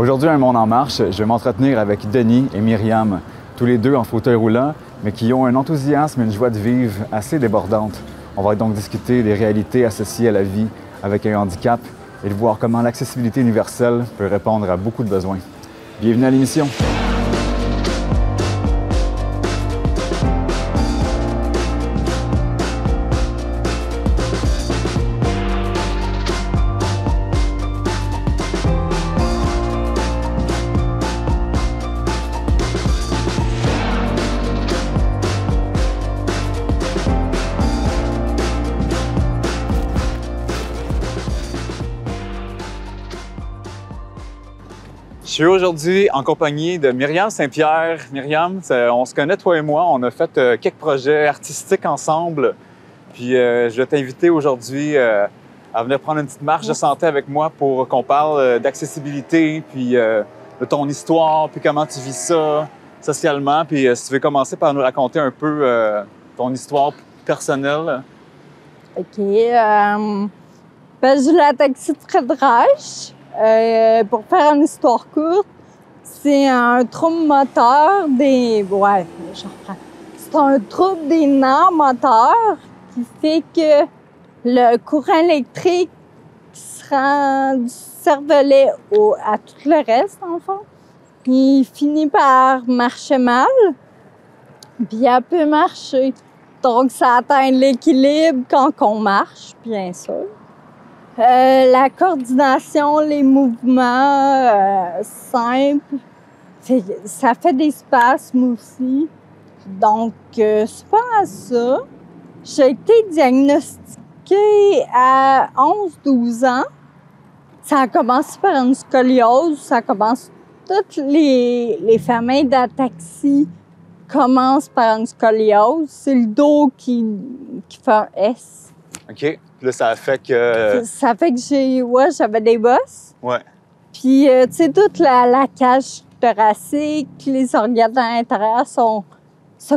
Aujourd'hui, à Un Monde en marche, je vais m'entretenir avec Denis et Myriam, tous les deux en fauteuil roulant, mais qui ont un enthousiasme et une joie de vivre assez débordante. On va donc discuter des réalités associées à la vie avec un handicap et de voir comment l'accessibilité universelle peut répondre à beaucoup de besoins. Bienvenue à l'émission! Je suis aujourd'hui en compagnie de Myriam Saint-Pierre. Myriam, on se connaît, toi et moi. On a fait quelques projets artistiques ensemble. Puis je vais t'inviter aujourd'hui à venir prendre une petite marche de santé avec moi pour qu'on parle d'accessibilité, puis de ton histoire, puis comment tu vis ça socialement. Puis si tu veux commencer par nous raconter un peu ton histoire personnelle. OK. J'ai l'ataxie de Friedreich. Pour faire une histoire courte, c'est un trouble moteur des... Ouais, je reprends. C'est un trouble des nerfs moteurs qui fait que le courant électrique qui se rend du cervelet à tout le reste, en fond, il finit par marcher mal, puis elle peut marcher. Donc, ça atteint l'équilibre quand on marche, bien sûr. La coordination, les mouvements simples, ça fait des spasmes aussi. Donc, c'est pas à ça. J'ai été diagnostiquée à 11-12 ans. Ça a commencé par une scoliose. Ça commence... Toutes les familles d'ataxie commencent par une scoliose. C'est le dos qui fait un S. OK. Là, ça fait que... Ça fait que j'avais des bosses. Ouais. Puis, tu sais, toute la cage thoracique, les organes à l'intérieur sont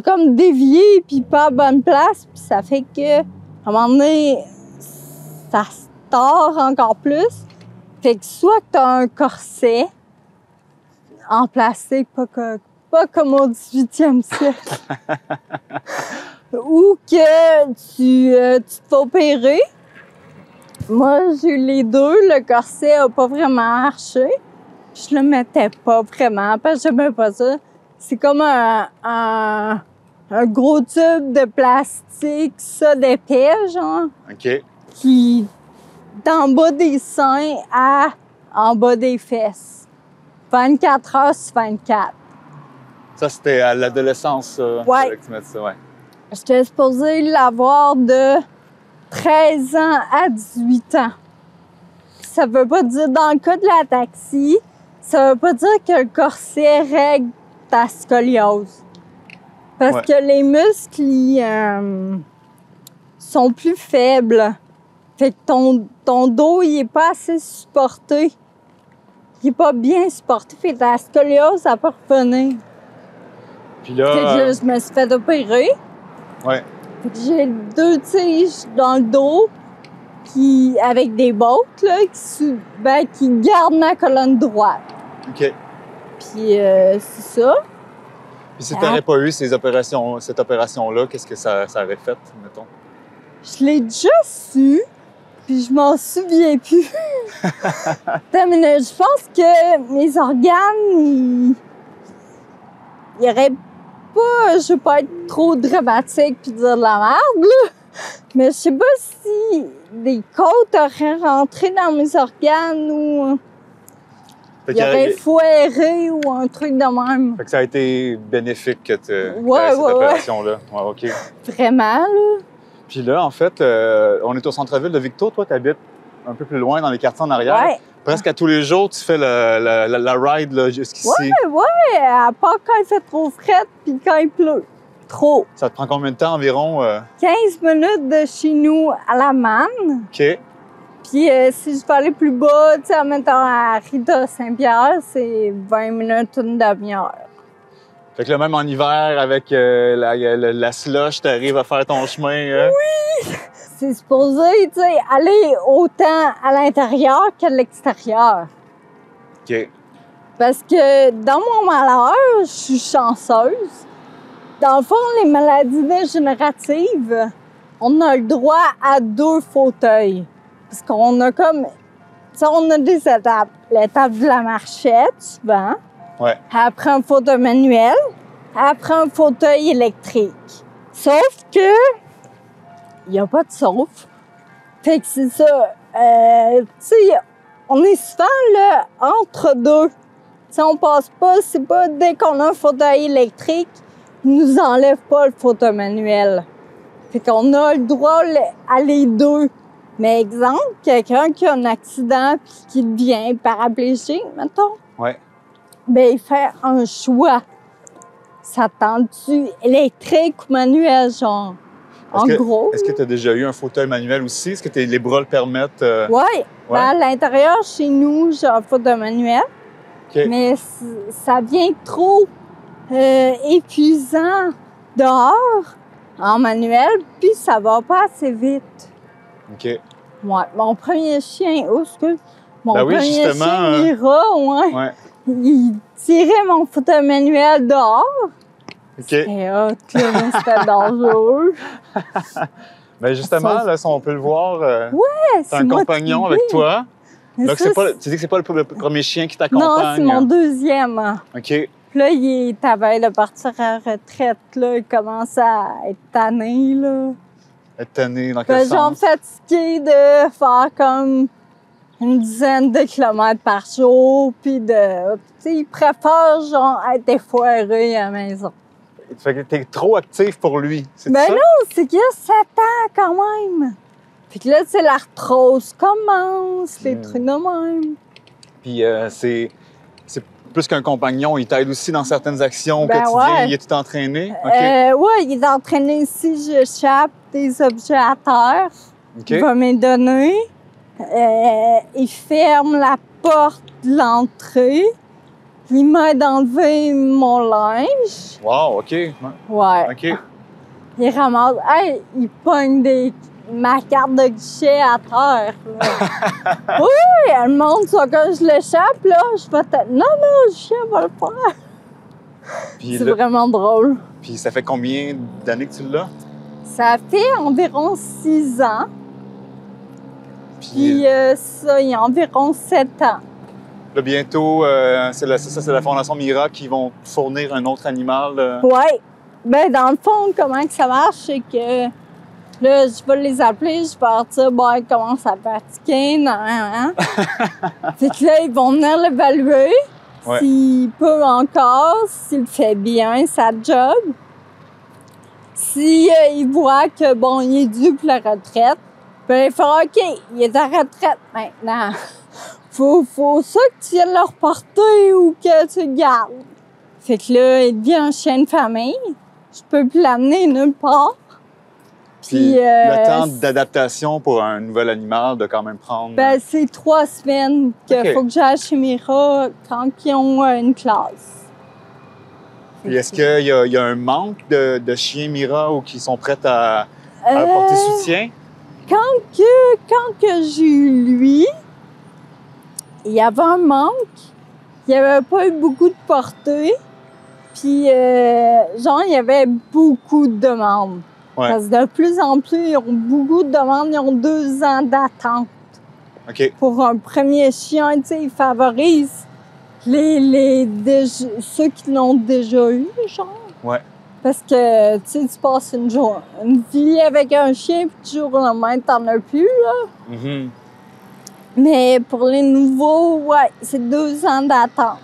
comme déviés, puis pas à bonne place. Puis ça fait que, à un moment donné, ça se tord encore plus. Fait que soit que t'as un corset en plastique, pas comme au 18e siècle, ou que tu te fais opérer. Moi, j'ai eu les deux. Le corset n'a pas vraiment marché. Je le mettais pas vraiment parce que j'aimais pas ça. C'est comme un gros tube de plastique, ça d'épais, genre. OK. Qui, d'en bas des seins à en bas des fesses. 24 heures sur 24. Ça, c'était à l'adolescence, Ouais. que tu mets ça, ouais. J'étais supposée l'avoir de 13 ans à 18 ans. Ça veut pas dire, dans le cas de l'ataxie, ça veut pas dire que le corset règle ta scoliose. Parce que les muscles, ils sont plus faibles. Fait que ton dos, il est pas assez supporté. Il est pas bien supporté. Fait que la scoliose, ça peut revenir. Puis là... Fait que je me suis fait opérer. Ouais. J'ai 2 tiges dans le dos avec des bottes là, qui gardent ma colonne droite. OK. Puis c'est ça. Puis si tu n'aurais pas eu cette opération-là, qu'est-ce que ça aurait fait, mettons? Je l'ai déjà su, puis je m'en souviens plus. Je pense que mes organes, il y aurait pas, je veux pas être trop dramatique puis dire de la merde, là. Mais je sais pas si des côtes auraient rentré dans mes organes ou il aurait foiré ou un truc de même. Fait que ça a été bénéfique que tu aies cette ouais. opération-là. Ouais, OK. Vraiment, là. Puis là, en fait, on est au centre-ville de Victo. Toi, tu habites un peu plus loin dans les quartiers en arrière. Ouais. Presque à tous les jours, tu fais la ride là, jusqu'ici. Ouais, à part quand il fait trop fret puis quand il pleut. Trop. Ça te prend combien de temps environ? 15 minutes de chez nous à la Manne. OK. Puis si je veux aller plus bas, tu sais, en mettant à Rita Saint-Pierre, c'est 20 minutes, une demi-heure. Fait que là, même en hiver, avec la slush, t'arrives à faire ton chemin. Oui! C'est supposé, tu sais, aller autant à l'intérieur qu'à l'extérieur. OK. Parce que dans mon malheur, je suis chanceuse. Dans le fond, les maladies dégénératives, on a le droit à 2 fauteuils. Parce qu'on a comme... Tu sais, on a des étapes. L'étape de la marchette, souvent. Ouais. Après un fauteuil manuel. Après un fauteuil électrique. Sauf que... il n'y a pas de sauf. Fait que c'est ça. Tu sais, on est souvent là, entre deux. Tu sais, on passe pas, c'est pas dès qu'on a un fauteuil électrique, ils nous enlèvent pas le fauteuil manuel. Fait qu'on a le droit à les deux. Mais exemple, quelqu'un qui a un accident puis qui devient paraplégique, mettons. Ouais. Ben, il fait un choix. Ça tente-tu électrique ou manuel, genre? En gros. Est-ce que tu as déjà eu un fauteuil manuel aussi? Est-ce que les bras le permettent? Oui. Ouais. Ben, à l'intérieur, chez nous, j'ai un fauteuil manuel. Okay. Mais ça vient trop épuisant dehors en manuel, puis ça va pas assez vite. OK. Ouais. Mon premier chien, mon ben oui, premier chien, Mira, ouais. Il tirait mon fauteuil manuel dehors. OK. C'était hot, là, mais c'était dangereux. Ben justement, là, si on peut le voir, ouais, t'as un compagnon avec toi. Donc, tu dis que c'est pas le premier chien qui t'accompagne? Non, c'est mon deuxième. OK. Puis là, il est à veille de partir à la retraite, là. Il commence à être tanné, là. Être tanné, dans quel sens? Genre fatigué de faire comme une dizaine de kilomètres par jour, puis de... Tu sais, il préfère, genre, être effoiré à la maison. Fait que t'es trop actif pour lui, c'est ben ça? Ben non, c'est qu'il y a 7 ans, quand même. Fait que là, tu sais, l'arthrose commence, les trucs de même. Puis c'est plus qu'un compagnon, il t'aide aussi dans certaines actions au ben quotidien. Ouais. Il est tout entraîné? Okay. Oui, il est entraîné ici. J'échappe des objets à terre. Okay. Il va me donner. Il ferme la porte de l'entrée. Il m'aide à enlever mon linge. Wow, OK. Ouais. OK. Il ramasse. Hey, il pogne ma carte de guichet à terre. Oui, elle montre ça quand je l'échappe, là. Je vais peut-être. Non, le chien va le faire. C'est vraiment drôle. Puis ça fait combien d'années que tu l'as? Ça fait environ 6 ans. Puis ça, il y a environ 7 ans. Là, bientôt, c'est la Fondation Mira qui vont fournir un autre animal. Oui. Ben dans le fond, comment que ça marche, c'est que là, je vais les appeler, je vais leur dire, bon, ils commencent à fatiguer, nan. Fait que là, ils vont venir l'évaluer. Ouais. S'il peut encore, s'il fait bien sa job. Si il voit que, bon, il est dû pour la retraite, ben il fera, OK, il est à retraite maintenant. Faut ça que tu viennes le reporter ou que tu le gardes. Fait que là, il devient un chien de famille. Je peux plus l'amener nulle part. Puis le temps d'adaptation pour un nouvel animal de quand même prendre... Ben, c'est 3 semaines qu'il faut que j'aille chez Mira quand ils ont une classe. Puis est-ce qu'il y a un manque de chiens Mira ou qui sont prêts à apporter soutien? Quand que j'ai eu lui, il y avait un manque. Il n'y avait pas eu beaucoup de portée. Puis, genre, il y avait beaucoup de demandes. Ouais. Parce que de plus en plus, ils ont beaucoup de demandes. Ils ont 2 ans d'attente. OK. Pour un premier chien, tu sais, ils favorisent ceux qui l'ont déjà eu, genre. Ouais. Parce que, tu sais, tu passes une vie avec un chien, puis du jour au lendemain, t'en as plus, là. Mm-hmm. Mais pour les nouveaux, ouais, c'est 2 ans d'attente.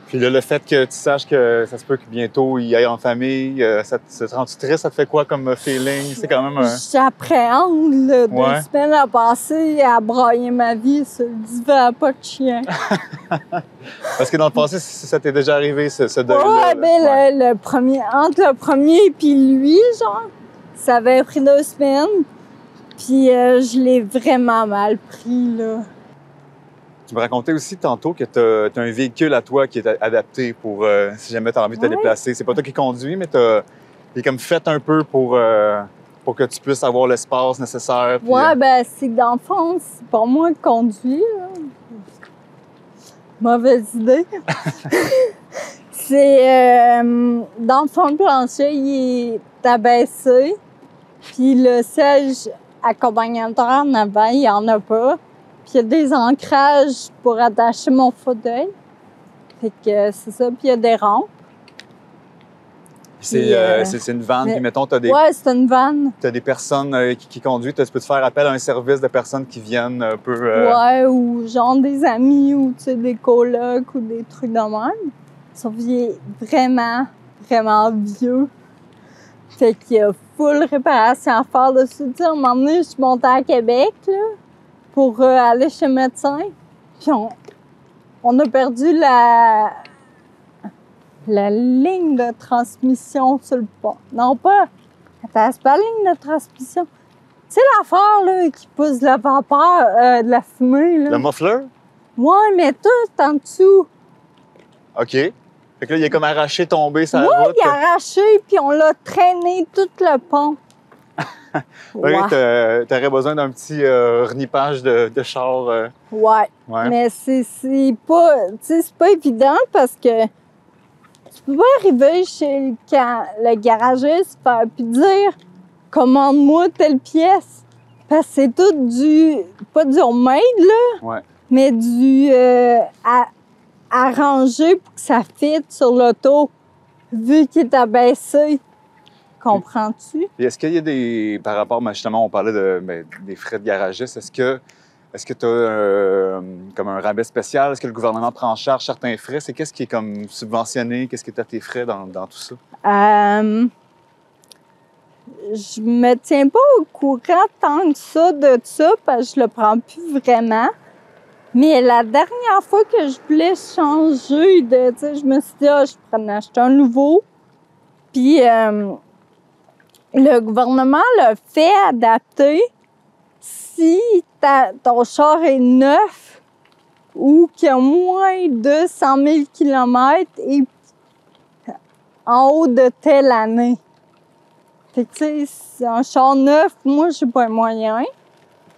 Puis là, le fait que tu saches que ça se peut que bientôt il aille en famille, ça te rend-tu triste? Ça te fait quoi comme feeling? C'est quand même un... J'appréhende, là, 2 semaines à passer à brailler ma vie sur le divan, pas de chien. Parce que dans le passé, ça t'est déjà arrivé, ce deuil-là? Ouais, ben entre le premier et puis lui, genre, ça avait pris 2 semaines. Puis je l'ai vraiment mal pris, là. Tu me racontais aussi tantôt que tu as un véhicule à toi qui est adapté pour si jamais tu as envie de te déplacer. C'est pas toi qui conduis, mais tu es comme fait un peu pour que tu puisses avoir l'espace nécessaire. Puis, ouais, ben c'est dans le fond, c'est pour moi de conduire. Là. Mauvaise idée. C'est dans le fond, le plancher, il est abaissé. Puis le siège accompagnateur en avant, il n'y en a pas. Puis il y a des ancrages pour attacher mon fauteuil. Fait que c'est ça. Puis il y a des rampes. C'est une vanne, puis mettons, Ouais, c'est une vanne. Tu as des personnes qui conduisent. Tu peux te faire appel à un service de personnes qui viennent un peu... Ouais, ou genre des amis, ou tu sais, des colocs, ou des trucs de même. Sauf qu'il est vraiment, vraiment vieux. Fait qu'il y a full réparation à faire dessus. Tu sais, à un moment donné, je suis montée à Québec, là, pour aller chez le médecin. Puis on a perdu la ligne de transmission sur le pont. Non, pas... Attends, c'est pas la ligne de transmission. Tu sais, l'affaire, là, qui pousse de la vapeur, de la fumée, là. Le muffler? Ouais, mais tout en dessous. OK. Fait que là, il est comme arraché, tombé sur la Ouais, route. il a arraché, puis on l'a traîné tout le pont. Ouais. T'aurais besoin d'un petit renipage de char. Ouais. Mais c'est pas... Tu sais, c'est pas évident parce que tu peux pas arriver chez le garagiste puis dire « Commande-moi telle pièce ». Parce que c'est tout pas du homemade, là, mais du arrangé pour que ça fitte sur l'auto, vu qu'il est abaissé. Comprends-tu? Et est-ce qu'il y a des... Par rapport, justement, on parlait des frais de garagiste. Est-ce que tu as comme un rabais spécial? Est-ce que le gouvernement prend en charge certains frais? Qu'est-ce qui est comme subventionné? Qu'est-ce que tu as tes frais dans tout ça? Je me tiens pas au courant tant que ça de ça, parce que je le prends plus vraiment. Mais la dernière fois que je voulais changer tu sais, je me suis dit, je pourrais en acheter un nouveau. Puis le gouvernement l'a fait adapter si ton char est neuf ou qu'il y a moins de 100 000 km et en haut de telle année. Fait que, tu sais, c'est un char neuf, moi, j'ai pas les moyens.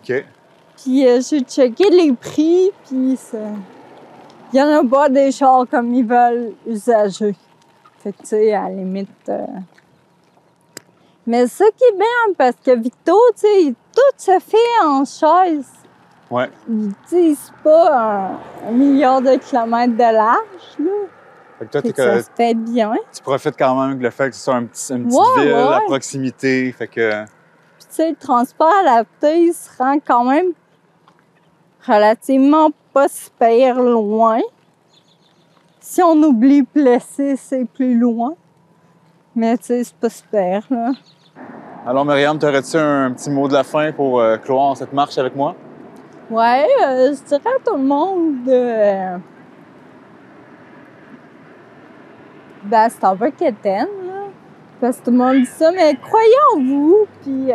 OK. Puis j'ai checké les prix, puis il y en a pas des chars comme ils veulent usagés. Fait que, tu sais, à la limite... Mais ça qui est bien, parce que Victo, tu sais, tout se fait en chaise. Ouais. Tu sais, c'est pas un milliard de kilomètres de large, là. Fait que toi, ça se fait bien. Tu profites quand même de le fait que ce soit une petite ville à proximité. Fait que... Puis, tu sais, le transport adapté, il se rend quand même relativement pas si pire loin. Si on oublie Plessis, c'est plus loin. Mais, tu sais, c'est pas si pire, là. Alors, Myriam, t'aurais-tu un petit mot de la fin pour clore cette marche avec moi? Ouais, je dirais à tout le monde c'est un peu quétaine, là. Parce que tout le monde dit ça, mais croyez en vous, puis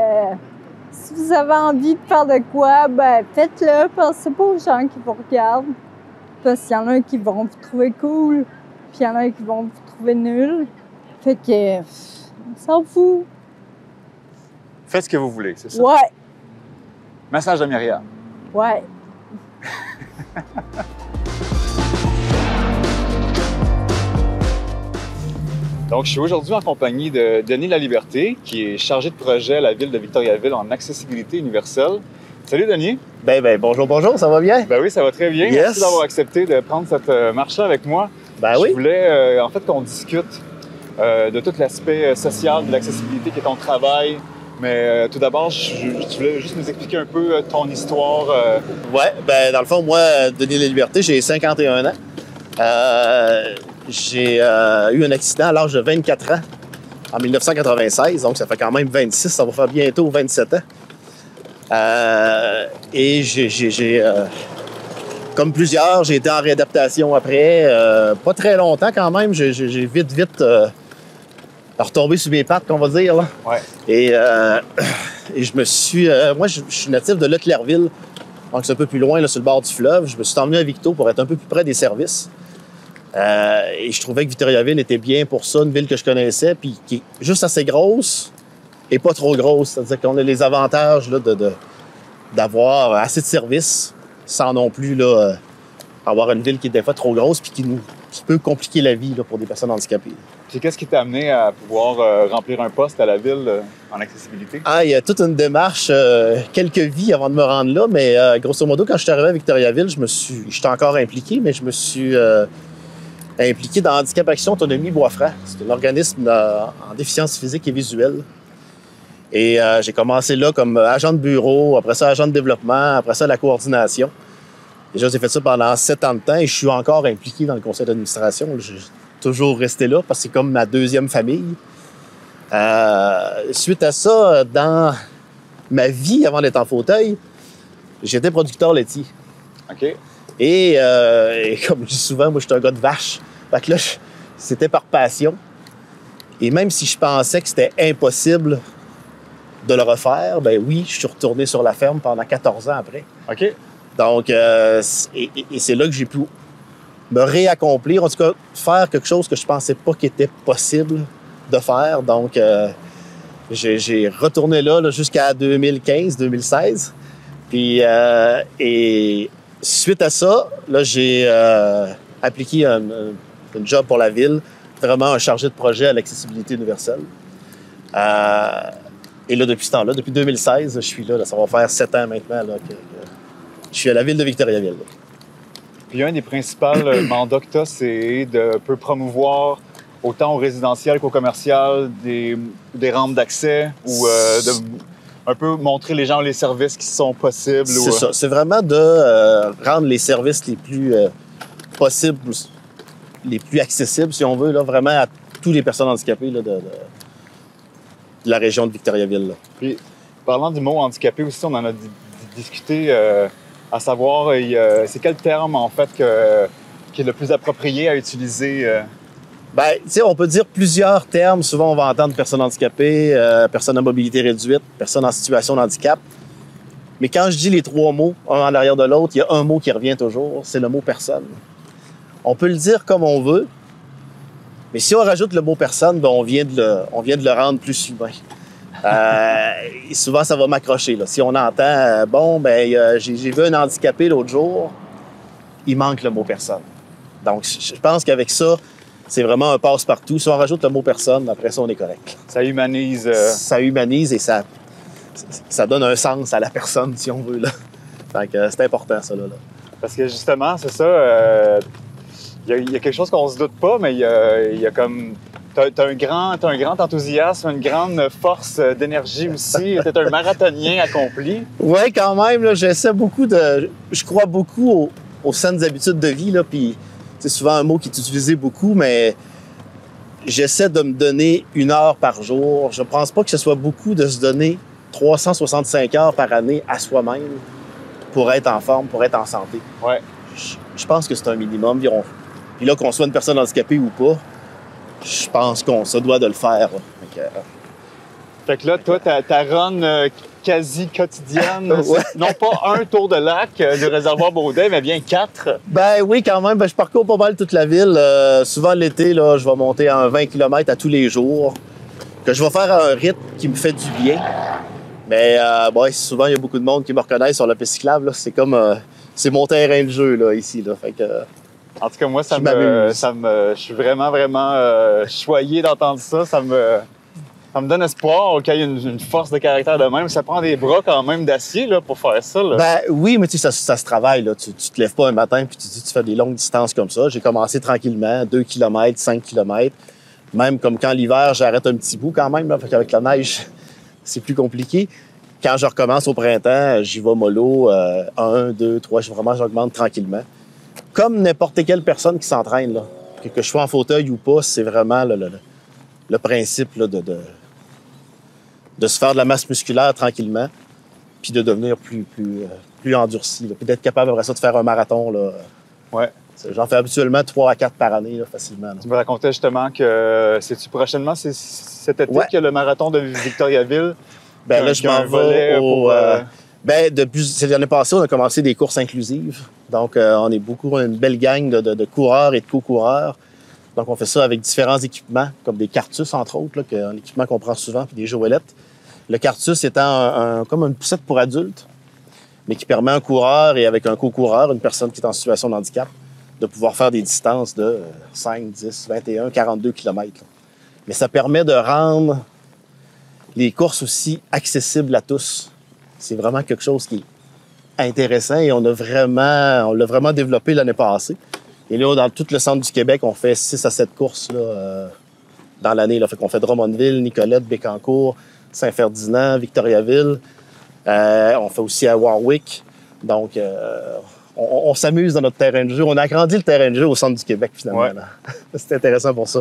si vous avez envie de faire de quoi, faites-le, pensez pas aux gens qui vous regardent. Parce qu'il y en a qui vont vous trouver cool, puis il y en a qui vont vous trouver nul. Fait que, on s'en fout. Faites ce que vous voulez, c'est ça? Ouais. Message de Myriam. Ouais. Donc, je suis aujourd'hui en compagnie de Denis Laliberté, qui est chargé de projet à la Ville de Victoriaville en accessibilité universelle. Salut, Denis. Bonjour, ça va bien? Ben oui, ça va très bien. Yes. Merci d'avoir accepté de prendre cette marche-là avec moi. Oui. Je voulais, en fait, qu'on discute de tout l'aspect social de l'accessibilité qui est ton travail. Mais tout d'abord, tu voulais juste nous expliquer un peu ton histoire. Dans le fond, moi, Denis Laliberté, j'ai 51 ans. J'ai eu un accident à l'âge de 24 ans, en 1996, donc ça fait quand même 26, ça va faire bientôt 27 ans. Et comme plusieurs, j'ai été en réadaptation après, pas très longtemps quand même, j'ai vite retombé sur mes pattes, qu'on va dire. Là. Ouais. Et je me suis... moi, je suis natif de Leclerville, donc c'est un peu plus loin, là, sur le bord du fleuve. Je me suis emmené à Victo pour être un peu plus près des services. Et je trouvais que Victoriaville était bien pour ça, une ville que je connaissais, puis qui est juste assez grosse et pas trop grosse. C'est-à-dire qu'on a les avantages là, d'avoir assez de services sans non plus là, avoir une ville qui est des fois trop grosse puis qui peut compliquer la vie là, pour des personnes handicapées. Puis qu'est-ce qui t'a amené à pouvoir remplir un poste à la ville en accessibilité? Ah, il y a toute une démarche, quelques vies avant de me rendre là, mais grosso modo, quand je suis arrivé à Victoriaville, j'étais encore impliqué, mais je me suis impliqué dans Handicap Action Autonomie Bois-Franc. C'est un organisme en déficience physique et visuelle. Et j'ai commencé là comme agent de bureau, après ça agent de développement, après ça la coordination. Déjà, j'ai fait ça pendant 7 ans de temps et je suis encore impliqué dans le conseil d'administration. J'ai toujours resté là parce que c'est comme ma deuxième famille. Suite à ça, dans ma vie avant d'être en fauteuil, j'étais producteur laitier. OK. Et comme je dis souvent, moi, je suis un gars de vache. Fait que là, c'était par passion. Et même si je pensais que c'était impossible de le refaire, ben oui, je suis retourné sur la ferme pendant 14 ans après. OK. Donc, et c'est là que j'ai pu me réaccomplir, en tout cas, faire quelque chose que je pensais pas qu'il était possible de faire. Donc, j'ai retourné là jusqu'à 2015-2016. Puis, et suite à ça, là, j'ai appliqué une job pour la ville, vraiment un chargé de projet à l'accessibilité universelle. Et là, depuis ce temps-là, depuis 2016, je suis là. Ça va faire 7 ans maintenant là, que je suis à la ville de Victoriaville. Puis un des principaux mandats que tu as, c'est de peu promouvoir autant au résidentiel qu'au commercial des rampes d'accès ou de un peu montrer les gens les services qui sont possibles. C'est ça. C'est vraiment de rendre les services les plus possibles, les plus accessibles, si on veut, là, vraiment à toutes les personnes handicapées là, de la région de Victoriaville. Là. Puis, parlant du mot handicapé aussi, on en a discuté, à savoir, c'est quel terme, en fait, qui est le plus approprié à utiliser? Ben, tu sais, on peut dire plusieurs termes. Souvent, on va entendre personnes handicapées, personnes à mobilité réduite, personnes en situation de handicap. Mais quand je dis les 3 mots, un en arrière de l'autre, il y a un mot qui revient toujours, c'est le mot personne. On peut le dire comme on veut, mais si on rajoute le mot personne, ben on vient de le rendre plus humain. Et souvent, ça va m'accrocher. Là. Si on entend, j'ai vu un handicapé l'autre jour, il manque le mot personne. Donc, je pense qu'avec ça, c'est vraiment un passe-partout. Si on rajoute le mot personne, après ça, on est correct. Ça humanise. Ça humanise et ça donne un sens à la personne, si on veut. Là. Donc, c'est important, ça. Là. Parce que justement, c'est ça. Il y a quelque chose qu'on se doute pas, mais il y a comme. T'as un grand enthousiasme, une grande force d'énergie aussi. T'es un marathonien accompli. Oui, quand même. Là, je crois beaucoup aux saines habitudes de vie. Là, puis c'est souvent un mot qui est utilisé beaucoup, mais j'essaie de me donner 1 heure par jour. Je pense pas que ce soit beaucoup de se donner 365 heures par année à soi-même pour être en forme, pour être en santé. Ouais. Je pense que c'est un minimum. Puis là, qu'on soit une personne handicapée ou pas, je pense qu'on se doit de le faire. Fait que là, toi, ta run quasi quotidienne, Ouais. non pas un tour de lac du réservoir Baudet, mais bien 4. Ben oui, quand même. Ben, je parcours pas mal toute la ville. Souvent, l'été, là, je vais monter à un 20 km à tous les jours, que je vais faire à un rythme qui me fait du bien. Mais souvent, il y a beaucoup de monde qui me reconnaissent sur la piste cyclable. Là. C'est comme... c'est mon terrain de jeu, là, ici. Là. Fait que... En tout cas, moi, je suis vraiment, vraiment choyé d'entendre ça. Ça me donne espoir qu'il y ait une force de caractère de même. Ça prend des bras quand même d'acier là, pour faire ça. Là. Ben oui, mais tu sais, ça se travaille. Là. Tu te lèves pas un matin puis tu fais des longues distances comme ça. J'ai commencé tranquillement, 2 km, 5 km. Même comme quand l'hiver, j'arrête un petit bout quand même. Là, fait qu'avec la neige, c'est plus compliqué. Quand je recommence au printemps, j'y vais mollo, 1, 2, 3, j'augmente tranquillement. Comme n'importe quelle personne qui s'entraîne, là. Que je sois en fauteuil ou pas, c'est vraiment le principe là, de se faire de la masse musculaire tranquillement, puis de devenir plus endurci, là, puis d'être capable après ça de faire un marathon. Là. Ouais. J'en fais habituellement 3 à 4 par année, là, facilement. Là. Tu me racontais justement que c'est-tu prochainement, c'est cet été qu'il y a le marathon de Victoriaville? Ben là, je m'en vais au... depuis l'année passée, on a commencé des courses inclusives. Donc, on est une belle gang de coureurs et de co-coureurs. Donc, on fait ça avec différents équipements, comme des Cartus, entre autres, là, un équipement qu'on prend souvent, puis des joëlettes. Le Cartus étant comme une poussette pour adultes, mais qui permet à un coureur et avec un co-coureur, une personne qui est en situation de handicap, de pouvoir faire des distances de 5, 10, 21, 42 km. Mais ça permet de rendre les courses aussi accessibles à tous. C'est vraiment quelque chose qui est intéressant et on l'a vraiment développé l'année passée. Et là, dans tout le centre du Québec, on fait 6 à 7 courses là, dans l'année. Fait qu'on fait Drummondville, Nicolette, Bécancour, Saint-Ferdinand, Victoriaville. On fait aussi à Warwick. Donc, on s'amuse dans notre terrain de jeu. On a agrandi le terrain de jeu au centre du Québec, finalement. Ouais. C'était intéressant pour ça.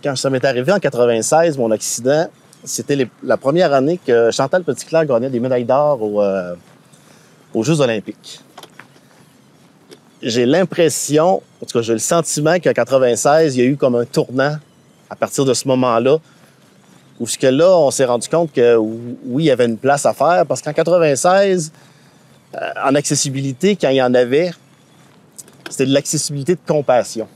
Quand ça m'est arrivé en 96, mon accident, c'était la première année que Chantal Petitclerc gagnait des médailles d'or aux Jeux olympiques. J'ai l'impression, en tout cas, j'ai le sentiment qu'en 96, il y a eu comme un tournant à partir de ce moment-là, où ce que là, on s'est rendu compte que oui, il y avait une place à faire, parce qu'en 96, en accessibilité, quand il y en avait, c'était de l'accessibilité de compassion.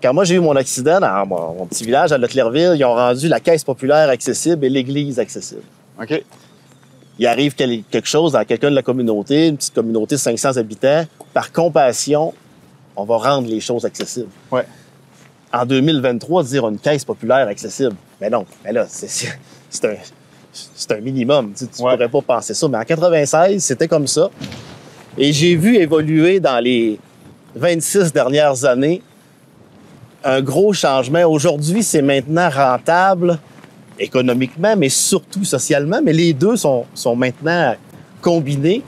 Quand moi, j'ai eu mon accident dans mon petit village à Leclerville, ils ont rendu la caisse populaire accessible et l'église accessible. OK. Il arrive quelque chose dans quelqu'un de la communauté, une petite communauté de 500 habitants. Par compassion, on va rendre les choses accessibles. Ouais. En 2023, dire une caisse populaire accessible, mais non, mais là, c'est un minimum. Tu pourrais pas penser ça. Mais en 96, c'était comme ça. Et j'ai vu évoluer dans les 26 dernières années un gros changement. Aujourd'hui, c'est maintenant rentable économiquement, mais surtout socialement. Mais les deux sont maintenant combinés,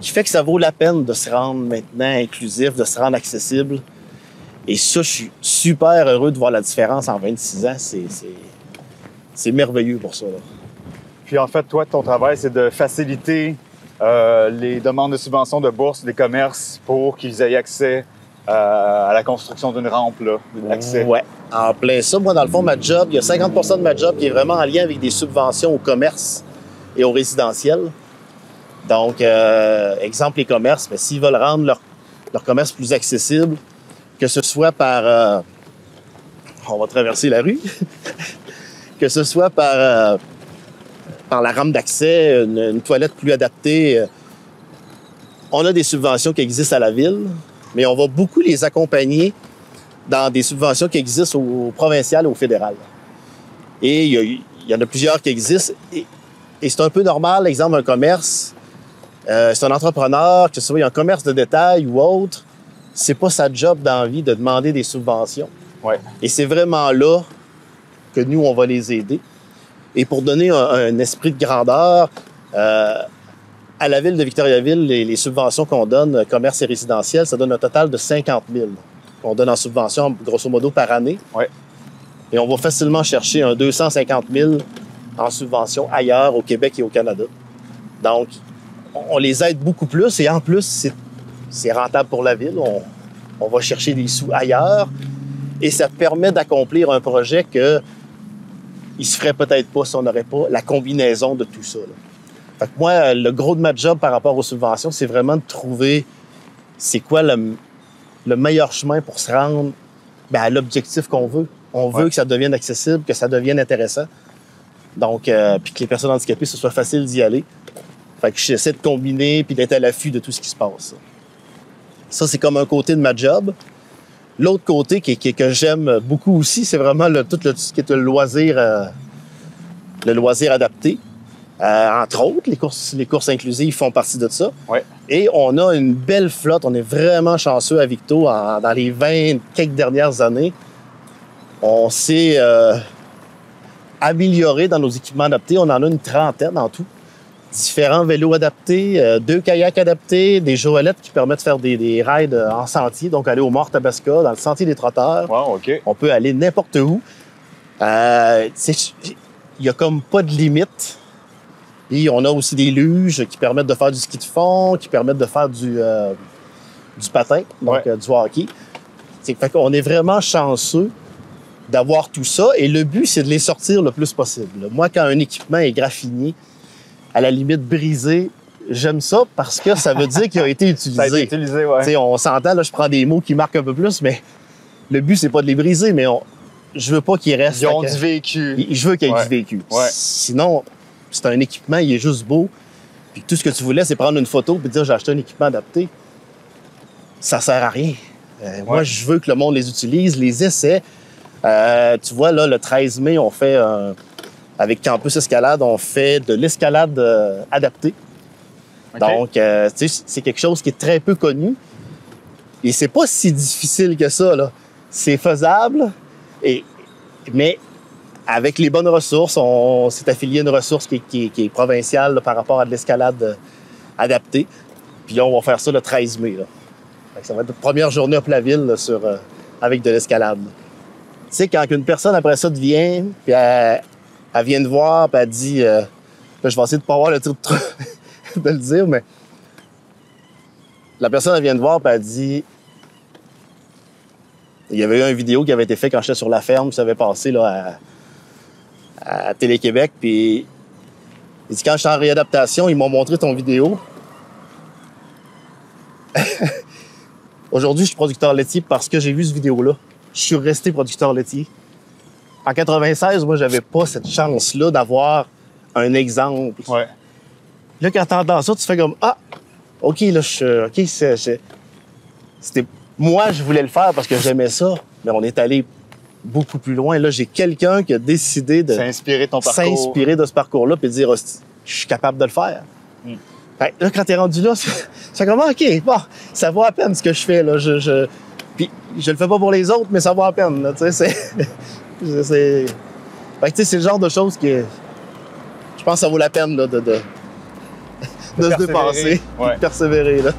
qui fait que ça vaut la peine de se rendre maintenant inclusif, de se rendre accessible. Et ça, je suis super heureux de voir la différence en 26 ans. C'est merveilleux pour ça, là. Puis en fait, toi, ton travail, c'est de faciliter les demandes de subventions de bourse des commerces pour qu'ils aient accès à la construction d'une rampe, là, l'accès. Ouais, en plein ça. Moi, dans le fond, ma job, il y a 50 % de ma job qui est vraiment en lien avec des subventions au commerce et au résidentiel. Donc, exemple, les commerces, mais s'ils veulent rendre leur commerce plus accessible, que ce soit par... on va traverser la rue. Que ce soit par la rampe d'accès, une toilette plus adaptée. On a des subventions qui existent à la ville, mais on va beaucoup les accompagner dans des subventions qui existent au provincial et au fédéral. Et il y en a plusieurs qui existent. Et c'est un peu normal, exemple, un commerce, c'est un entrepreneur, que ce soit un commerce de détail ou autre, c'est pas sa job d'envie de demander des subventions. Ouais. Et c'est vraiment là que nous, on va les aider. Et pour donner un esprit de grandeur, à la ville de Victoriaville, les subventions qu'on donne, commerce et résidentiel, ça donne un total de 50 000 qu'on donne en subvention, grosso modo, par année. Ouais. Et on va facilement chercher un 250 000 en subvention ailleurs, au Québec et au Canada. Donc, on les aide beaucoup plus. Et en plus, c'est rentable pour la ville. On va chercher des sous ailleurs. Et ça permet d'accomplir un projet que il se ferait peut-être pas si on n'aurait pas la combinaison de tout ça, là. Fait que moi, le gros de ma job par rapport aux subventions, c'est vraiment de trouver c'est quoi le meilleur chemin pour se rendre à l'objectif qu'on veut. On veut que ça devienne accessible, que ça devienne intéressant. Donc, puis que les personnes handicapées, ce soit facile d'y aller. Fait que j'essaie de combiner puis d'être à l'affût de tout ce qui se passe. Ça, c'est comme un côté de ma job. L'autre côté que j'aime beaucoup aussi, c'est vraiment tout ce qui est le loisir adapté. Entre autres, les courses inclusives font partie de ça. Ouais. Et on a une belle flotte. On est vraiment chanceux à Victo. Dans les 20 quelques dernières années, on s'est amélioré dans nos équipements adaptés. On en a une 30aine en tout. Différents vélos adaptés, 2 kayaks adaptés, des joëlettes qui permettent de faire des rides en sentier, donc aller au Mort Tabasca, dans le sentier des trotteurs. Wow, OK. On peut aller n'importe où. Il n'y a comme pas de limite. Et on a aussi des luges qui permettent de faire du ski de fond, qui permettent de faire du patin, donc du hockey. Fait qu'on est vraiment chanceux d'avoir tout ça. Et le but, c'est de les sortir le plus possible. Moi, quand un équipement est graffiné, à la limite brisé, j'aime ça parce que ça veut dire qu'il a été utilisé. Ça a été utilisé, ouais. T'sais, on s'entend, là, je prends des mots qui marquent un peu plus, mais le but, c'est pas de les briser, mais je veux pas qu'ils restent... Ils ont du vécu. Je veux qu'il y ait du vécu. Ouais. Sinon, c'est un équipement, il est juste beau, puis tout ce que tu voulais, c'est prendre une photo et dire « j'ai acheté un équipement adapté ». ça sert à rien. Moi, je veux que le monde les utilise, les essaie. Tu vois, là, le 13 mai, on fait, avec Campus Escalade, on fait de l'escalade adaptée. Okay. Donc, tu sais, c'est quelque chose qui est très peu connu. Et c'est pas si difficile que ça, là. C'est faisable, mais avec les bonnes ressources, on s'est affilié à une ressource qui est provinciale là, par rapport à de l'escalade adaptée. Puis là, on va faire ça le 13 mai. Là. Ça va être notre première journée à Plaville là, avec de l'escalade. Tu sais, quand une personne après ça te vient, puis elle vient te voir, puis elle dit... là, je vais essayer de ne pas avoir le titre de le dire, mais... La personne, elle vient te voir, puis elle dit... Il y avait eu une vidéo qui avait été faite quand j'étais sur la ferme, ça avait passé là, à Télé-Québec, puis... Il dit, quand j'étais en réadaptation, ils m'ont montré ton vidéo. Aujourd'hui, je suis producteur laitier parce que j'ai vu cette vidéo-là. Je suis resté producteur laitier. En 96, moi, j'avais pas cette chance-là d'avoir un exemple. Ouais. Là, quand t'entends ça, tu fais comme, ah, OK, là, c'était... Moi, je voulais le faire parce que j'aimais ça, mais on est allé beaucoup plus loin. Là, j'ai quelqu'un qui a décidé de... S'inspirer de de ce parcours-là puis de dire, je suis capable de le faire. Fait, là, quand t'es rendu là, c'est comme, OK, bon, ça vaut à peine ce que je fais, là. Puis, je le fais pas pour les autres, mais ça vaut à peine, là, tu sais, Fait que, tu sais, c'est le genre de choses que je pense que ça vaut la peine, là, de se dépasser, de persévérer, là.